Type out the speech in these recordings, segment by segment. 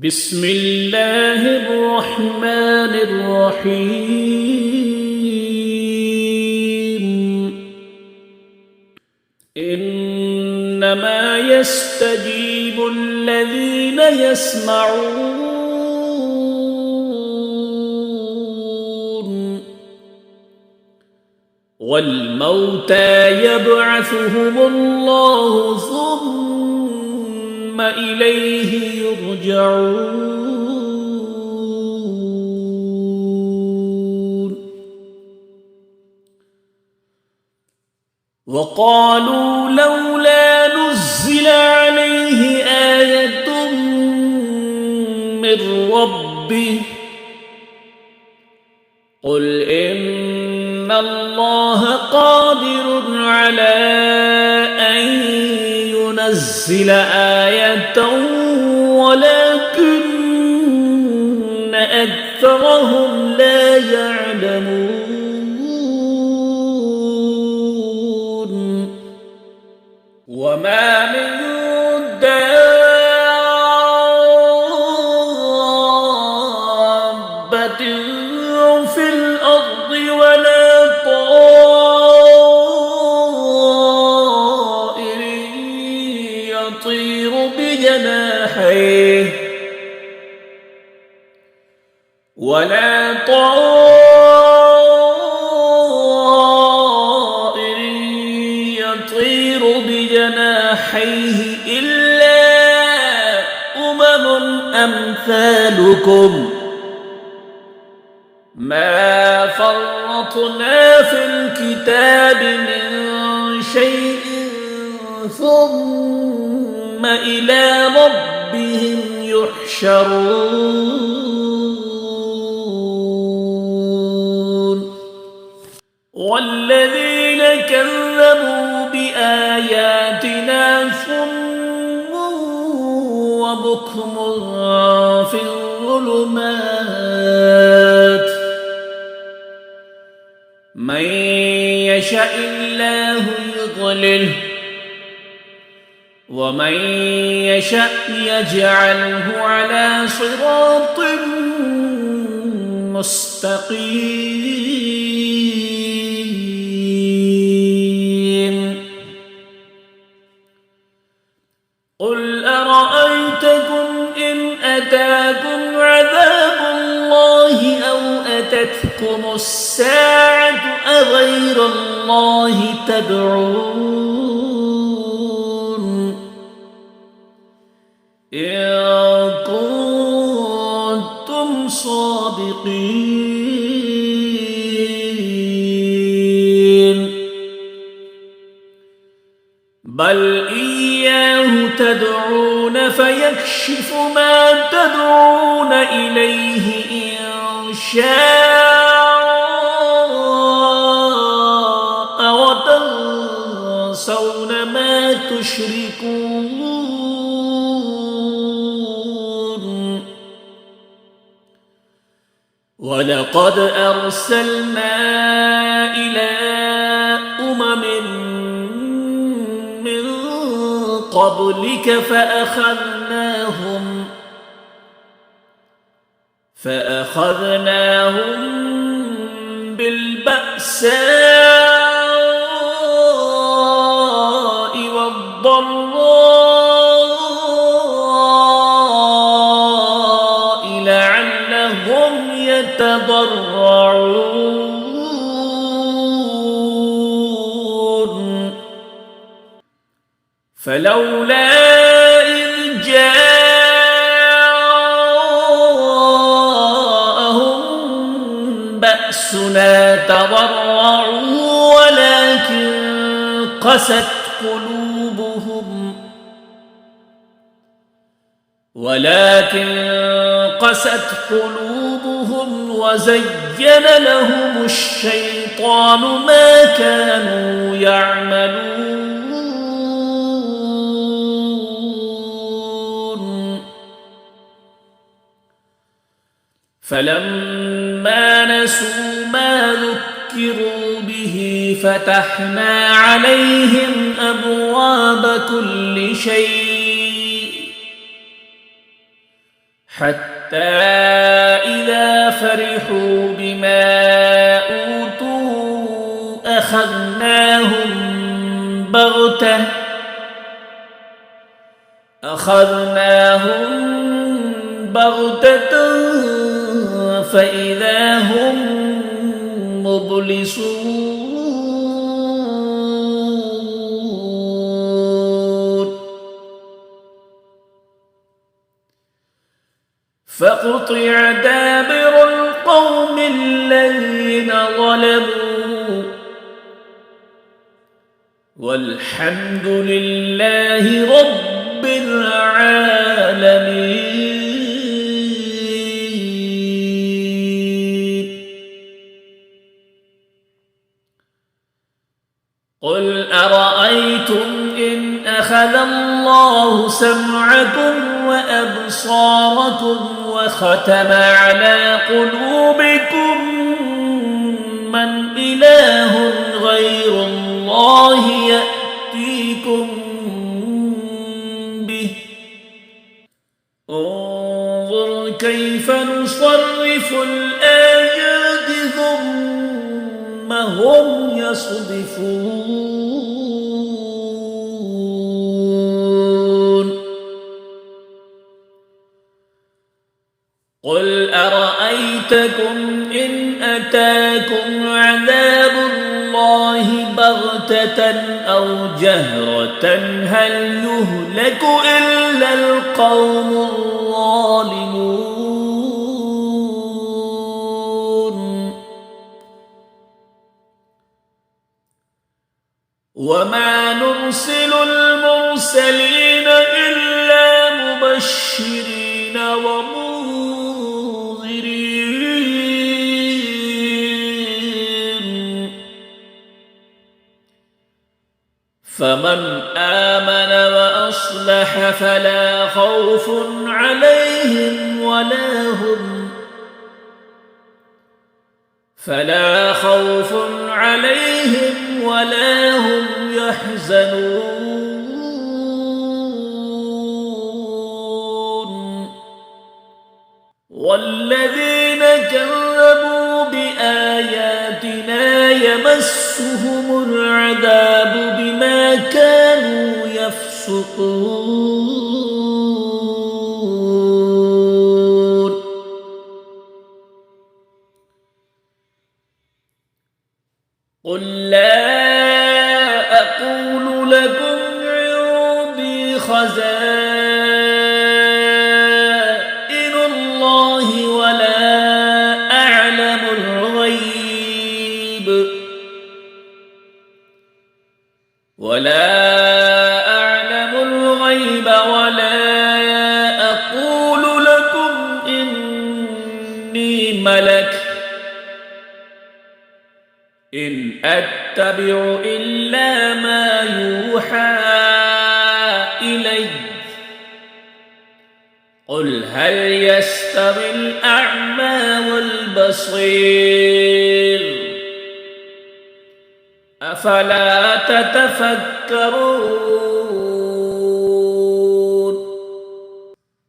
بسم الله الرحمن الرحيم. إنما يستجيب الذين يسمعون والموتى يبعثهم الله ثم إليه يرجعون. وقالوا لولا نزل عليه آية من ربه قل إن الله قادر على أن ينزل آية ولكن أكثرهم لا يعلمون. وما من دابة في الأرض ولا طائر يطير بجناحيه إلا أمثالكم ما فرطنا في الكتاب من شيء ثم إلى ربهم يحشرون. والذين كذبوا بآياتنا صم وبكم في الظلمات من يشاء الله يضلله ومن يشاء يجعله على صراط مستقيم. قل أرأيتكم إن أتاكم عذاب الله أو أتتكم الساعة أغير الله تدعون إن كنتم صادقين. بل إياه تدعون فيكشف ما تدعون إليه إن شاء وتنسون ما تشركون. ولقد أرسلنا إلى أمم من قبلك فأخذناهم بالبأساء والضراء لعلهم يتضرعون. فلولا إذ جاءهم بأسنا تضرعوا ولكن قست قلوبهم وزين لهم الشيطان ما كانوا يعملون. فلما نسوا ما ذكروا به فتحنا عليهم أبواب كل شيء حتى إذا فرحوا بما أوتوا أخذناهم بغتة فإذا هم مبلسون فقطع دابر القوم الذين ظلموا والحمد لله رب العالمين. قل أرأيتم إن أخذ الله سمعكم وأبصاركم وختم على قلوبكم من إله غير الله يأتيكم به انظر كيف نصرف الآيات ثم هم يصدفون. قل أرأيتكم إن أتاكم عذاب الله بغتة أو جهرة هل يهلك إلا القوم الظالمون. وما نرسل المرسلين إلا مبشرين ومنذرين فمن آمن وأصلح فلا خوف عليهم ولا هم يحزنون. والذين كذبوا بآياتنا يمسهم العذاب بما كانوا يفسقون. قل لا أقول لكم عندي خزائن الله ولا أعلم الغيب ولا أقول لكم إني ملك إن أتبع إلا ما يوحى إلي. قل هل يستوي الأعمى والبصير أفلا تتفكرون.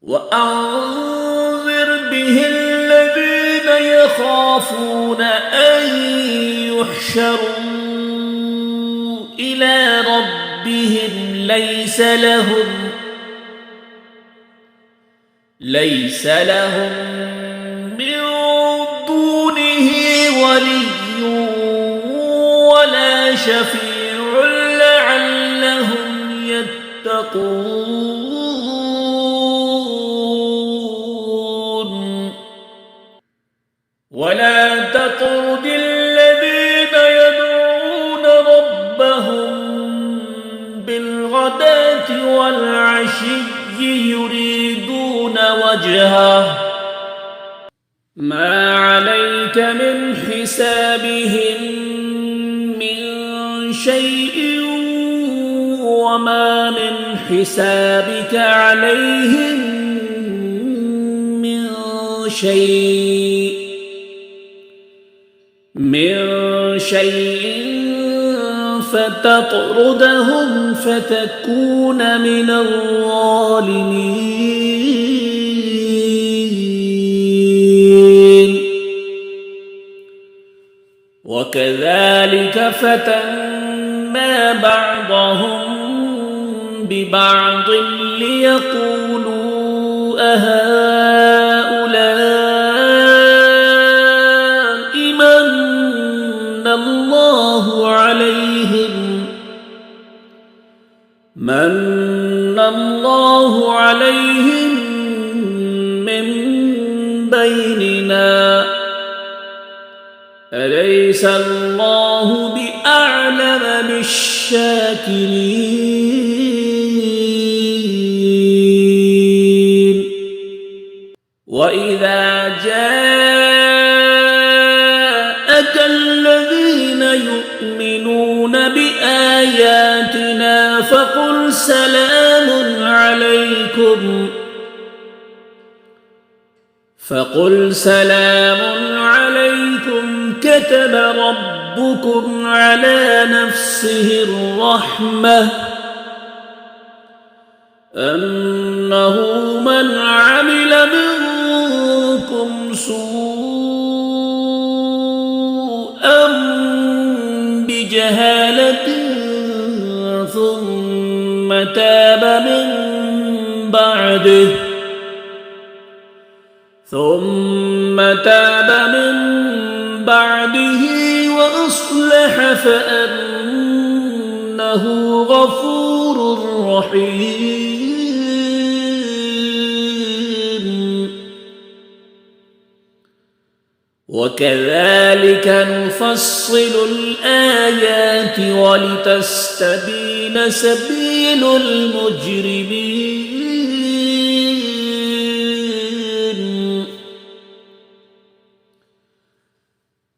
وأنذر به الذين يخافون أن يحشروا إلى ربهم ليس لهم من دونه ولي ولا شفيع لعلهم يتقون. ولا تطرد الذين يدعون ربهم بالغداة والعشي يريدون وجهه ما عليك من حسابهم من شيء وما من حسابك عليهم من شيء فتطردهم فتكون من الظالمين. وكذلك فتنا بعضهم ببعض ليقولوا أهؤلاء من الله عليهم من بيننا أليس الله بأعلم بالشاكرين وإذا جاءك الذين يؤمنون بآياتنا فقل سلام عليكم كتب ربكم على نفسه الرحمة أنه من عمل منكم سوءا بجهالة ثم تاب من بعده وأصلح فأنه غفور رحيم وكذلك نفصل الآيات ولتستبين سبيل المجرمين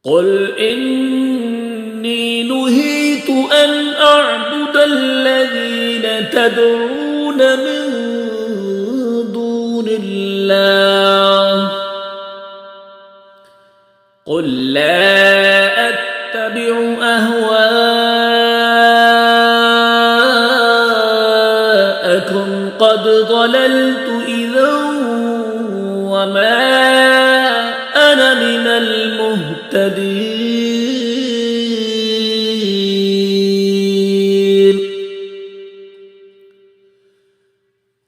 قل إني نهيت أن أعبد الذين تدعون من دون الله قل لا أتبع أهواءكم قد ضللت إذا وما أنا من المهتدين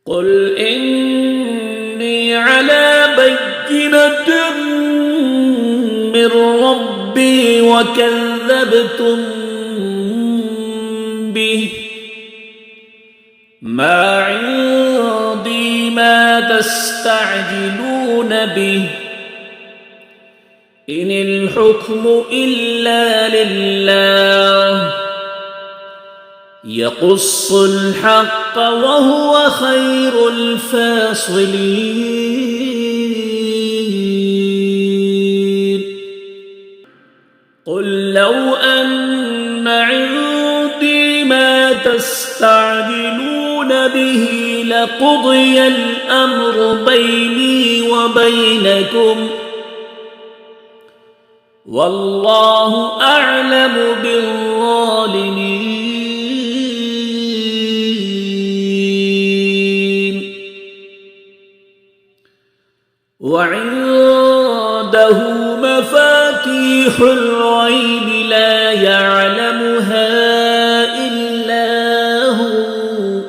قل إني على بينة من ربي وكذبتم به ما عندي ما تستعجلون به إن الحكم إلا لله يقص الحق وهو خير الفاصلين قل لو أن عندي ما تستعجلون به لقضي الأمر بيني وبينكم والله أعلم بالظالمين وعنده مفاتيح الغيب لا يعلمها إلا هو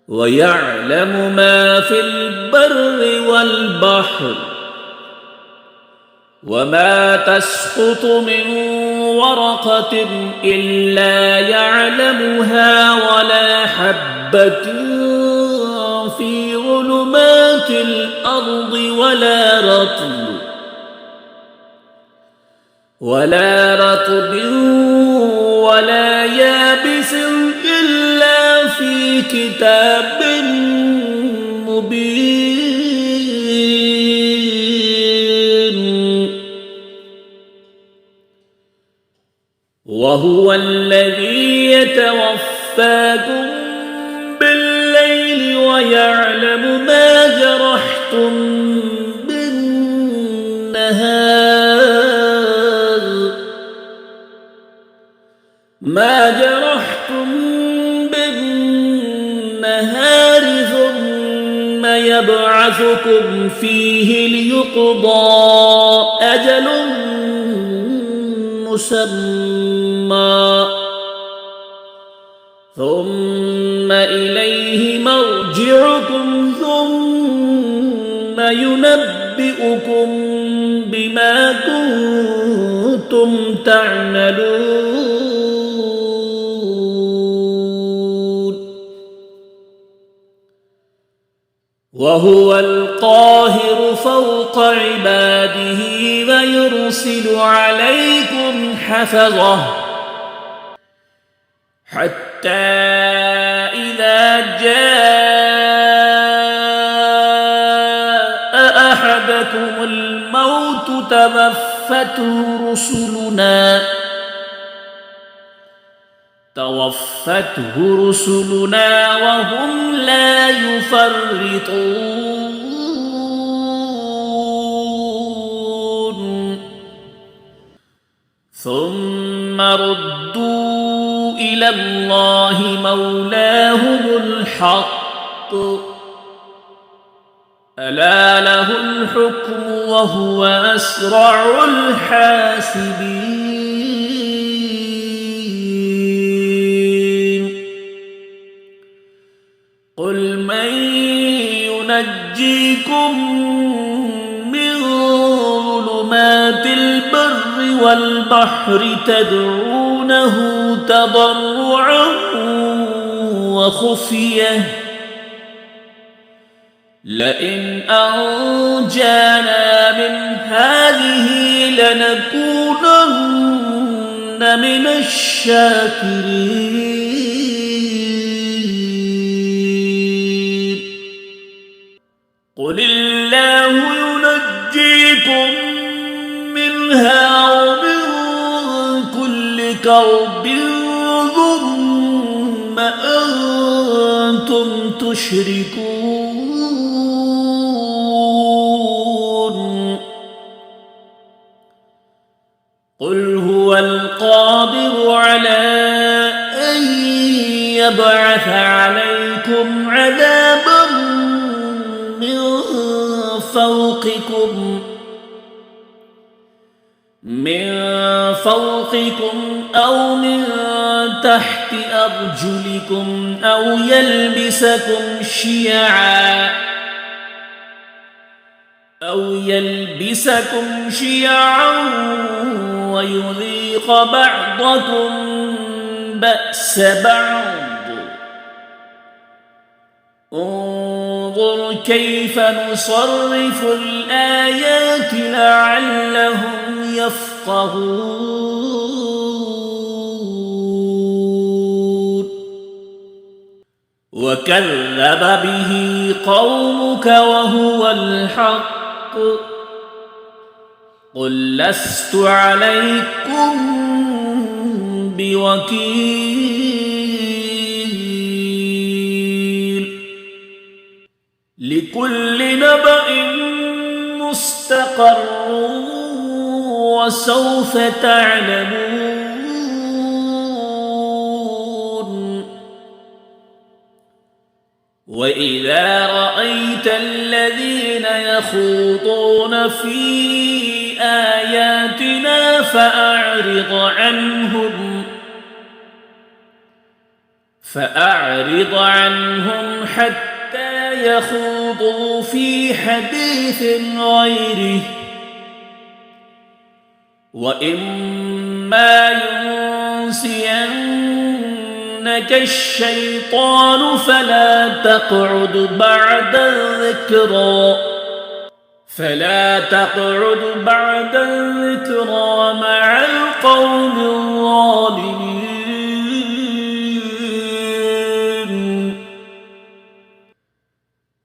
ويعلم ما في البر والبحر وما تسقط من ورقة إلا يعلمها ولا حبة في ظلمات الأرض ولا رطب ولا يابس إلا في كتاب مبين وهو الذي يتوفاكم بالليل ويعلم ما جرحتم بالنهار ثم يبعثكم فيه ليقضى أجل مسمى ثم إليه مرجعكم ثم ينبئكم بما كنتم تعملون وهو القاهر فوق عباده ويرسل عليكم حفظه حتى إذا جاء أحدكم الموت توفته رسلنا وهم لا يفرطون ثم ردوا إلى الله مولاهم الحق ألا له الحكم وهو أسرع الحاسبين قل من ينجيكم من ظلمات البر والبحر تدعونه تضرعا وخفية لئن أنجانا من هذه لنكونن من الشاكرين قل الله ينجيكم منها ومن كل كرب ثم أنتم تشركون قل هو القادر على أن يبعث عليكم عذابا من فوقكم أو من تحت أرجلكم أو يلبسكم شيعا ويذيق بعضكم بأس بعض انظر كيف نصرف الآيات لعلهم يفقهون وكذب به قومك وهو الحق قل لست عليكم بوكيل لكل نبأ مستقر وسوف تعلمون وإذا رأيت الذين يخوضون في آياتنا فأعرض عنهم حتى يخوضوا في حديث غيره وإما ينسينك الشيطان فلا تقعد بعد الذكرى مع القوم الظالمين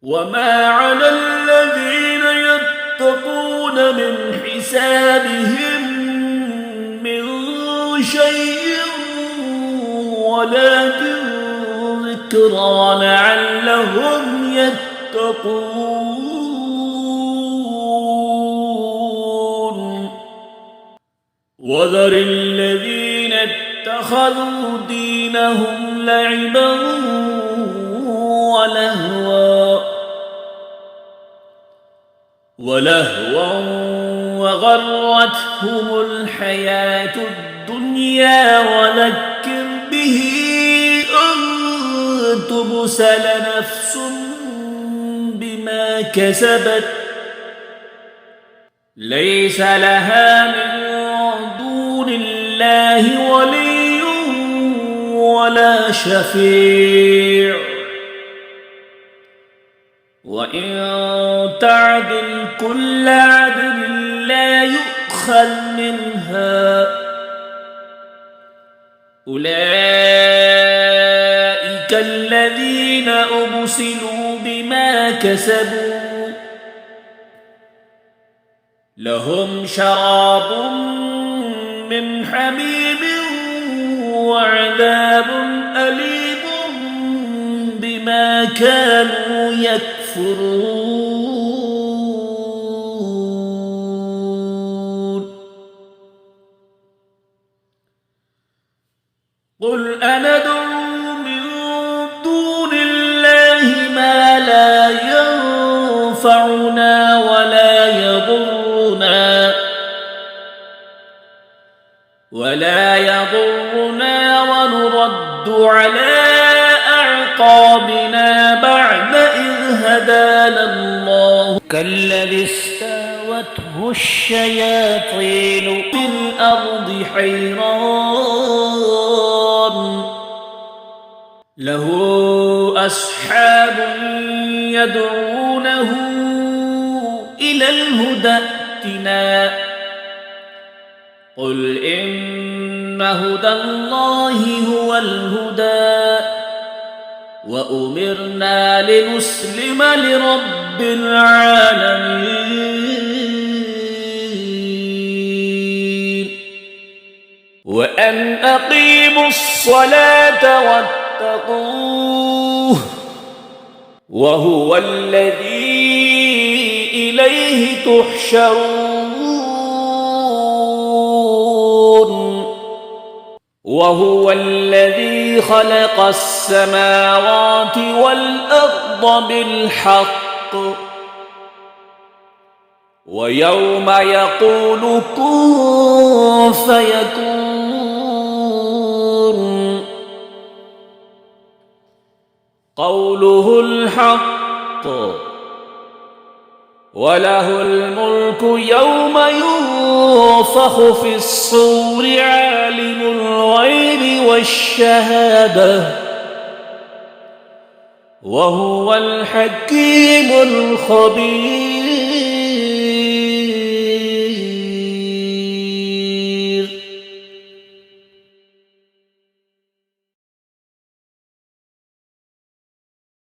وما على الذين يتقون من حسابهم من شيء ولكن ذكرى لعلهم يتقون وذر الذين اتخذوا دينهم لعبا ولهوا وغرتهم الحياة الدنيا وذكر به أن تبسل نفس بما كسبت ليس لها من دون الله ولي ولا شفيع وإن تعدل كل عدل لا يؤخذ منها أولئك الذين أبسلوا بما كسبوا لهم شراب من حميم وعذاب أليم بما كانوا يكفرون قل أندعو من دون الله ما لا ينفعنا ولا يضرنا ونرد على أعقابنا بعد إذ هدانا الله كالذي استهوته الشياطين في الأرض حيران له أصحاب يدعونه إلى الهدى ائتنا قل إن هدى الله هو الهدى وأمرنا لنسلم لرب العالمين وأن أقيموا الصلاة واتقوه وهو الذي إليه تحشرون وهو الذي خلق السماوات والأرض بالحق ويوم يقول كن فيكون قوله الحق وله الملك يوم ينفخ في الصور عالم الغيب والشهادة وهو الحكيم الخبير